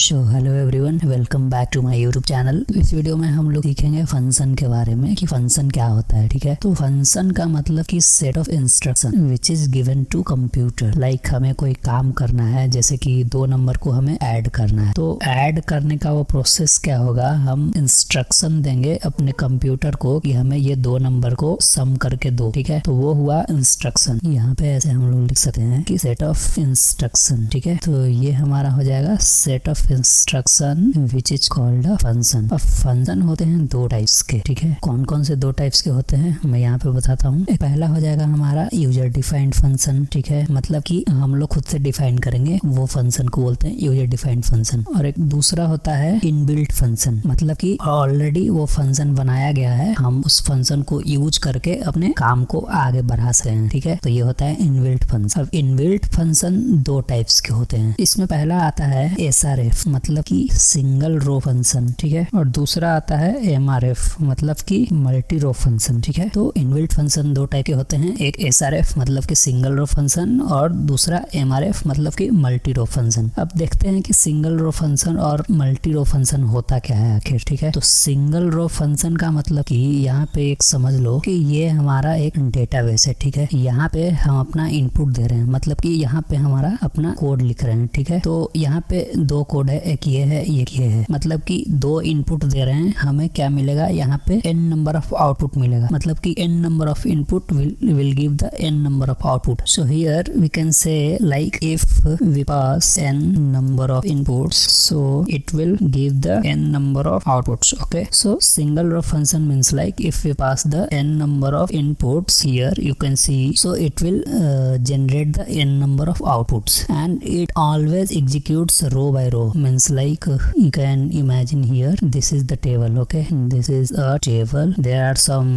Hello everyone, welcome back to my YouTube channel. इस video में हम लोग सीखेंगे फंक्शन के बारे में कि फंक्शन क्या होता है। ठीक है, तो फंक्शन का मतलब कि set of instruction which is given to computer. Like हमें कोई काम करना है, जैसे कि 2 नंबर को हमें ऐड करना है, तो ऐड करने का वो प्रोसेस क्या होगा, हम इंस्ट्रक्शन देंगे अपने कंप्यूटर को कि हमें ये 2 नंबर को सम करके दो। ठीक है, तो वो हुआ इंस्ट्रक्शन। यहाँ पे ऐसे हम लोग लिख सकते हैं कि सेट ऑफ इंस्ट्रक्शन। ठीक है, तो ये हमारा हो जाएगा set of instruction which is called a function. अब फंक्शन होते हैं 2 टाइप्स के। ठीक है, कौन कौन से 2 टाइप्स के होते हैं मैं यहाँ पे बताता हूँ। पहला हो जाएगा हमारा यूजर डिफाइंड फंक्शन। ठीक है, मतलब कि हम लोग खुद से डिफाइन करेंगे, वो फंक्शन को बोलते हैं यूजर डिफाइंड फंक्शन। और एक दूसरा होता है इनबिल्ट फंक्शन, मतलब कि ऑलरेडी वो फंक्शन बनाया गया है, हम उस फंक्शन को यूज करके अपने काम को आगे बढ़ा सकते हैं। ठीक है, तो ये होता है इनबिल्ट फंक्शन। अब इनबिल्ट फंक्शन 2 टाइप्स के होते हैं। इसमें पहला आता है SRF, मतलब कि सिंगल रो फंक्शन। ठीक है, और दूसरा आता है MRF, मतलब कि मल्टी रो फंक्शन। ठीक है, तो इनबिल्ट फंक्शन 2 टाइप के होते हैं, एक SRF मतलब कि सिंगल रो फंक्शन और दूसरा MRF मतलब कि मल्टी रो फंक्शन। अब देखते हैं कि सिंगल रो फंक्शन और मल्टी रो फंक्शन होता क्या है आखिर। ठीक है, तो सिंगल रो फंक्शन का मतलब कि यहाँ पे एक समझ लो कि ये हमारा एक डेटाबेस है। ठीक है, यहाँ पे हम अपना इनपुट दे रहे हैं, मतलब कि यहाँ पे हमारा अपना कोड लिख रहे हैं। ठीक है, तो यहाँ पे 2 कोड है, एक ये है एक ये है, मतलब कि 2 इनपुट दे रहे हैं, हमें क्या मिलेगा, यहाँ पे n नंबर ऑफ आउटपुट मिलेगा, मतलब कि n number of input will give the n number of output. So here we can say like if we pass n number of inputs, so it will give the n number of outputs. Okay, so single row function means like if we pass the n number of inputs here, you can see, so it will generate the n number of outputs, and it always executes row by row. Means like you can imagine here, this is the table. Okay, this is a table, there are some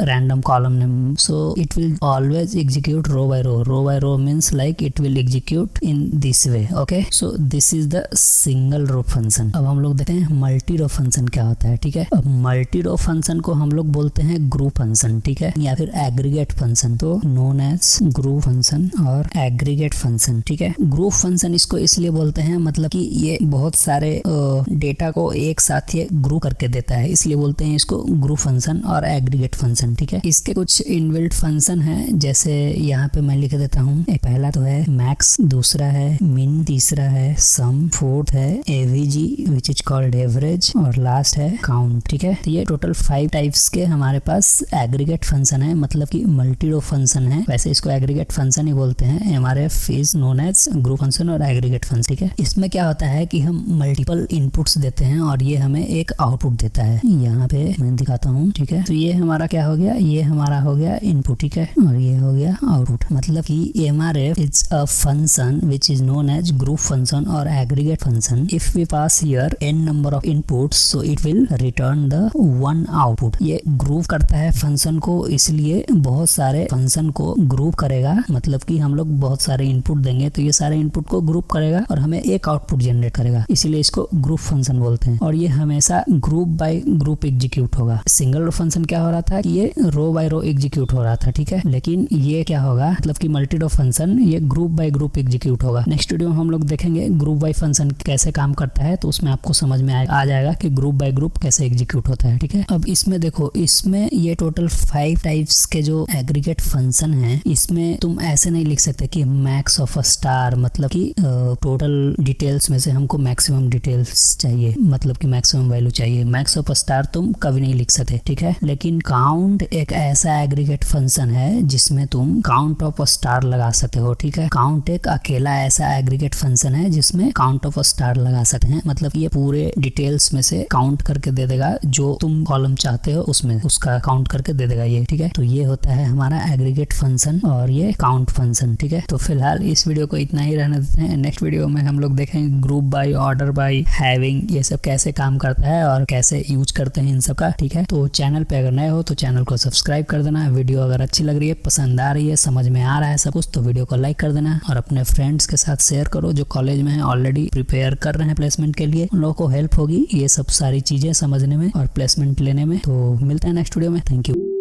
random column name, so it will always execute row by row. Row by row means like it will execute in this way. Okay, so this is the single row function. अब हम लोग देखते हैं multi रो function क्या होता है। ठीक है, अब मल्टी रो फंक्शन को हम लोग बोलते हैं ग्रुप फंक्शन। ठीक है, या फिर एग्रीगेट फंक्शन, तो नोन एज ग्रुप फंक्शन और एग्रीगेट फंक्शन। ठीक है, ग्रुप फंक्शन इसको इसलिए बोलते हैं, मतलब कि ये बहुत सारे डेटा को एक साथ ये ग्रुप करके देता है, इसलिए बोलते हैं इसको ग्रुप फंक्शन और एग्रीगेट फंक्शन। ठीक है, इसके कुछ इनबिल्ट फंक्शन है, जैसे यहाँ पे मैं लिख देता हूँ। एक पहला तो है मैक्स, दूसरा है मिन, तीसरा है सम, फोर्थ है AVG which is called average, और लास्ट है काउंट। ठीक है, तो ये टोटल 5 टाइप्स के हमारे पास एग्रीगेट फंक्शन है, मतलब कि मल्टी रो फंक्शन है। वैसे इसको एग्रीगेट फंक्शन ही बोलते हैं। MRF is known as group function और एग्रीगेट फंक्शन। ठीक है, इसमें क्या होता है कि हम मल्टीपल इनपुट्स देते हैं और ये हमें एक आउटपुट देता है। यहाँ पे मैं दिखाता हूँ। ठीक है, तो ये हमारा क्या हो गया, ये हमारा हो गया इनपुट। ठीक है, और ये हो गया आउटपुट। मतलब कि MRF is a function which is known as group function और aggregate function. If we pass here n number of inputs, so it will return the 1 output. ये ग्रुप करता है फंक्शन को, इसलिए बहुत सारे फंक्शन को ग्रुप करेगा, मतलब कि हम लोग बहुत सारे इनपुट देंगे तो ये सारे इनपुट को ग्रुप करेगा और हमें एक आउटपुट जनरेट करेगा, इसीलिए इसको ग्रुप फंक्शन बोलते हैं। और ये हमेशा ग्रुप बाय ग्रुप एग्जीक्यूट होगा। सिंगल रो फंक्शन क्या हो रहा था, ये रो बाय रो एग्जीक्यूट हो रहा था। ठीक है, लेकिन ये क्या होगा, मतलब कि मल्टी रो फंक्शन ये ग्रुप बाय ग्रुप एग्जीक्यूट होगा। नेक्स्ट वीडियो में हम लोग देखेंगे ग्रुप बाय फंक्शन कैसे काम करता है, तो उसमें आपको समझ में आ जाएगा कि ग्रुप बाय ग्रुप कैसे एग्जीक्यूट होता है। ठीक है, अब इसमें देखो, इसमें ये टोटल 5 टाइप्स के जो एग्रीगेट फंक्शन है, इसमें तुम ऐसे नहीं लिख सकते कि मैक्स ऑफ अ स्टार, मतलब कि टोटल डिटेल्स में से हमको मैक्सिमम डिटेल्स चाहिए, मतलब कि मैक्सिमम वैल्यू चाहिए। मैक्स ऑफ अ स्टार तुम कभी नहीं लिख सकते। ठीक है, लेकिन काउंट एक ऐसा एग्रीगेट फंक्शन है जिसमें तुम काउंट ऑफ अ स्टार लगा सकते हो। ठीक है, काउंट एक अकेला ऐसा एग्रीगेट फंक्शन है जिसमें काउंट ऑफ अ स्टार लगा सकते हैं, मतलब ये पूरे डिटेल्स में से काउंट करके दे देगा, जो तुम कॉलम चाहते हो उसमें उसका काउंट करके दे देगा ये। ठीक है, तो ये होता है हमारा एग्रीगेट फंक्शन और ये काउंट फंक्शन। ठीक है, तो फिलहाल इस वीडियो को इतना ही रहने देते हैं। नेक्स्ट वीडियो में हम लोग देखेंगे group by, order by, having, ये सब कैसे काम करता है और कैसे यूज करते हैं इन सब का। ठीक है, तो चैनल पे अगर नए हो तो चैनल को सब्सक्राइब कर देना। वीडियो अगर अच्छी लग रही है, पसंद आ रही है, समझ में आ रहा है सब कुछ, तो वीडियो को लाइक कर देना और अपने फ्रेंड्स के साथ शेयर करो जो कॉलेज में है, ऑलरेडी प्रिपेयर कर रहे हैं प्लेसमेंट के लिए। उन लोगों को हेल्प होगी ये सब सारी चीजें समझने में और प्लेसमेंट लेने में। तो मिलते हैं नेक्स्ट वीडियो में। Thank you.